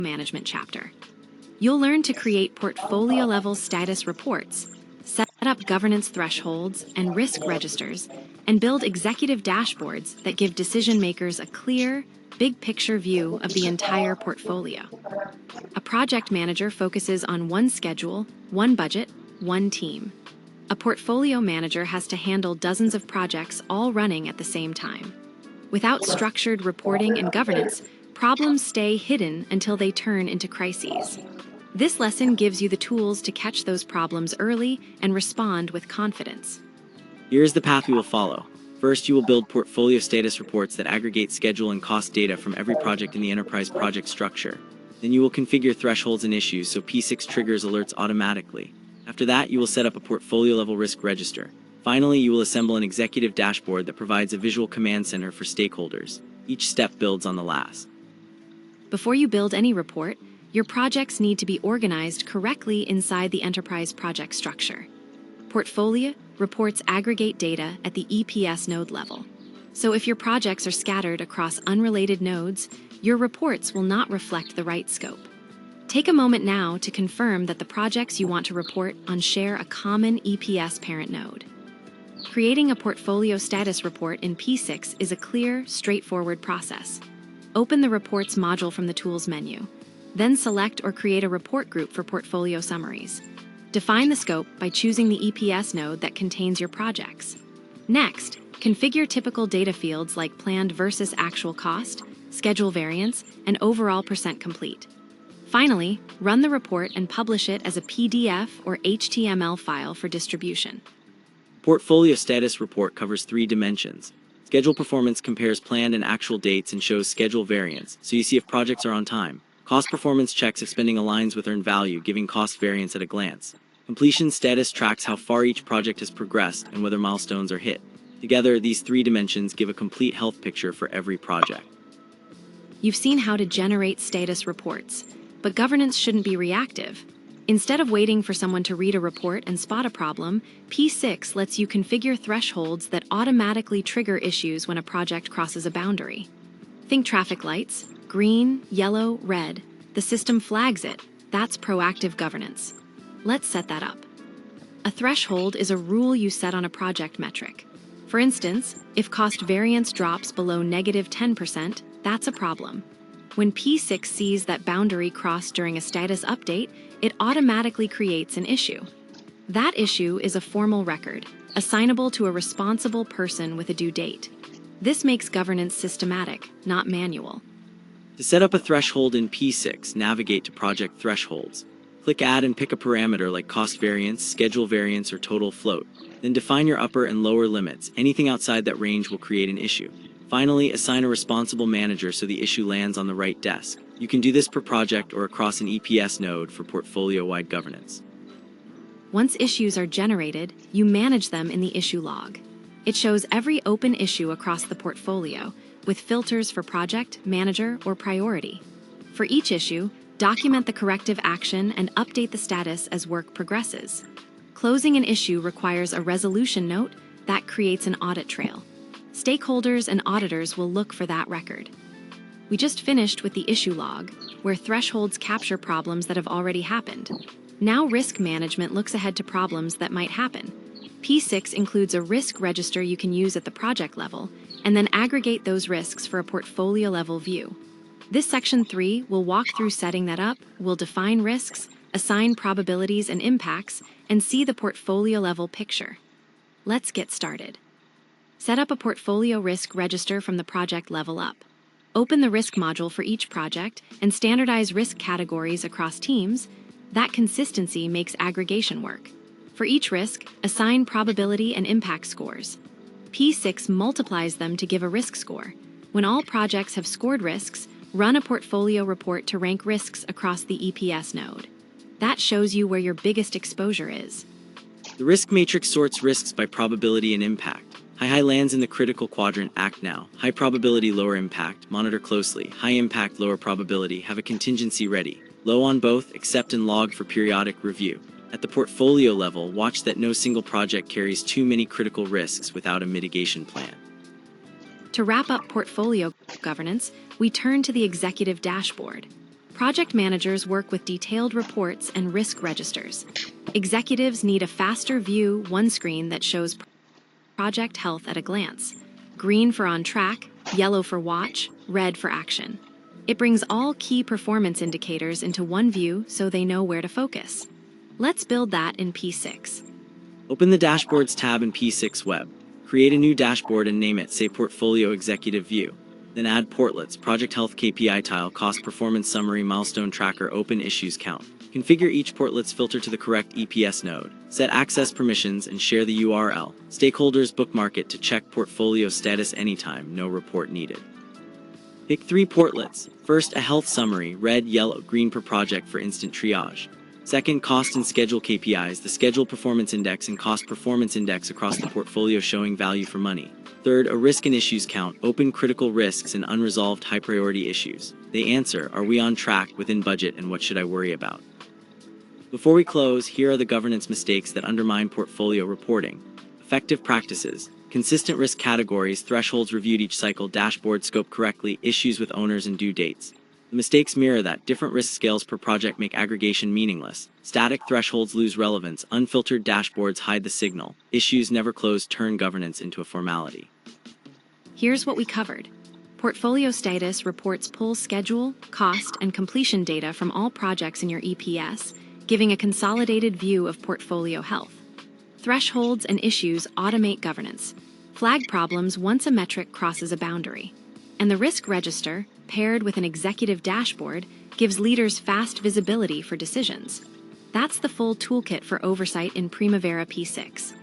management chapter. You'll learn to create portfolio-level status reports, set up governance thresholds and risk registers, and build executive dashboards that give decision-makers a clear, big-picture view of the entire portfolio. A project manager focuses on one schedule, one budget, one team. A portfolio manager has to handle dozens of projects all running at the same time. Without structured reporting and governance, problems stay hidden until they turn into crises. This lesson gives you the tools to catch those problems early and respond with confidence. Here's the path we will follow. First, you will build portfolio status reports that aggregate schedule and cost data from every project in the enterprise project structure. Then you will configure thresholds and issues so P6 triggers alerts automatically. After that, you will set up a portfolio-level risk register. Finally, you will assemble an executive dashboard that provides a visual command center for stakeholders. Each step builds on the last. Before you build any report, your projects need to be organized correctly inside the enterprise project structure. Portfolio reports aggregate data at the EPS node level. So if your projects are scattered across unrelated nodes, your reports will not reflect the right scope. Take a moment now to confirm that the projects you want to report on share a common EPS parent node. Creating a portfolio status report in P6 is a clear, straightforward process. Open the Reports module from the Tools menu. Then select or create a report group for portfolio summaries. Define the scope by choosing the EPS node that contains your projects. Next, configure typical data fields like planned versus actual cost, schedule variance, and overall percent complete. Finally, run the report and publish it as a PDF or HTML file for distribution. Portfolio status report covers 3 dimensions. Schedule performance compares planned and actual dates and shows schedule variance, so you see if projects are on time. Cost performance checks if spending aligns with earned value, giving cost variance at a glance. Completion status tracks how far each project has progressed and whether milestones are hit. Together, these 3 dimensions give a complete health picture for every project. You've seen how to generate status reports, but governance shouldn't be reactive. Instead of waiting for someone to read a report and spot a problem, P6 lets you configure thresholds that automatically trigger issues when a project crosses a boundary. Think traffic lights, green, yellow, red. The system flags it. That's proactive governance. Let's set that up. A threshold is a rule you set on a project metric. For instance, if cost variance drops below -10%, that's a problem. When P6 sees that boundary crossed during a status update, it automatically creates an issue. That issue is a formal record, assignable to a responsible person with a due date. This makes governance systematic, not manual. To set up a threshold in P6, navigate to Project Thresholds. Click Add and pick a parameter like cost variance, schedule variance, or total float. Then define your upper and lower limits. Anything outside that range will create an issue. Finally, assign a responsible manager so the issue lands on the right desk. You can do this per project or across an EPS node for portfolio-wide governance. Once issues are generated, you manage them in the issue log. It shows every open issue across the portfolio, with filters for project, manager, or priority. For each issue, document the corrective action and update the status as work progresses. Closing an issue requires a resolution note that creates an audit trail. Stakeholders and auditors will look for that record. We just finished with the issue log, where thresholds capture problems that have already happened. Now risk management looks ahead to problems that might happen. P6 includes a risk register you can use at the project level, and then aggregate those risks for a portfolio-level view. This section 3 will walk through setting that up, will define risks, assign probabilities and impacts, and see the portfolio-level picture. Let's get started. Set up a portfolio risk register from the project level up. Open the risk module for each project and standardize risk categories across teams. That consistency makes aggregation work. For each risk, assign probability and impact scores. P6 multiplies them to give a risk score. When all projects have scored risks, run a portfolio report to rank risks across the EPS node. That shows you where your biggest exposure is. The risk matrix sorts risks by probability and impact. High lands in the critical quadrant, act now. High probability, lower impact, monitor closely. High impact, lower probability, have a contingency ready. Low on both, accept and log for periodic review. At the portfolio level, watch that no single project carries too many critical risks without a mitigation plan. To wrap up portfolio governance, we turn to the executive dashboard. Project managers work with detailed reports and risk registers. Executives need a faster view, one screen that shows project health at a glance. Green for on track, yellow for watch, red for action. It brings all key performance indicators into one view so they know where to focus. Let's build that in P6. Open the Dashboards tab in P6 Web. Create a new dashboard and name it, say, Portfolio Executive View. Then add portlets, Project Health KPI tile, Cost Performance Summary, Milestone Tracker, Open Issues Count. Configure each portlet's filter to the correct EPS node. Set access permissions and share the URL. Stakeholders bookmark it to check portfolio status anytime, no report needed. Pick 3 portlets. First, a health summary, red, yellow, green per project for instant triage. Second, cost and schedule KPIs, the schedule performance index and cost performance index across the portfolio showing value for money. Third, a risk and issues count, open critical risks and unresolved high priority issues. They answer, are we on track, within budget, and what should I worry about? Before we close, here are the governance mistakes that undermine portfolio reporting. Effective practices. Consistent risk categories, thresholds reviewed each cycle, dashboard scoped correctly, issues with owners and due dates. The mistakes mirror that. Different risk scales per project make aggregation meaningless. Static thresholds lose relevance. Unfiltered dashboards hide the signal. Issues never closed turn governance into a formality. Here's what we covered. Portfolio status reports pull schedule, cost, and completion data from all projects in your EPS, giving a consolidated view of portfolio health. Thresholds and issues automate governance. Flag problems once a metric crosses a boundary. And the risk register, paired with an executive dashboard, gives leaders fast visibility for decisions. That's the full toolkit for oversight in Primavera P6.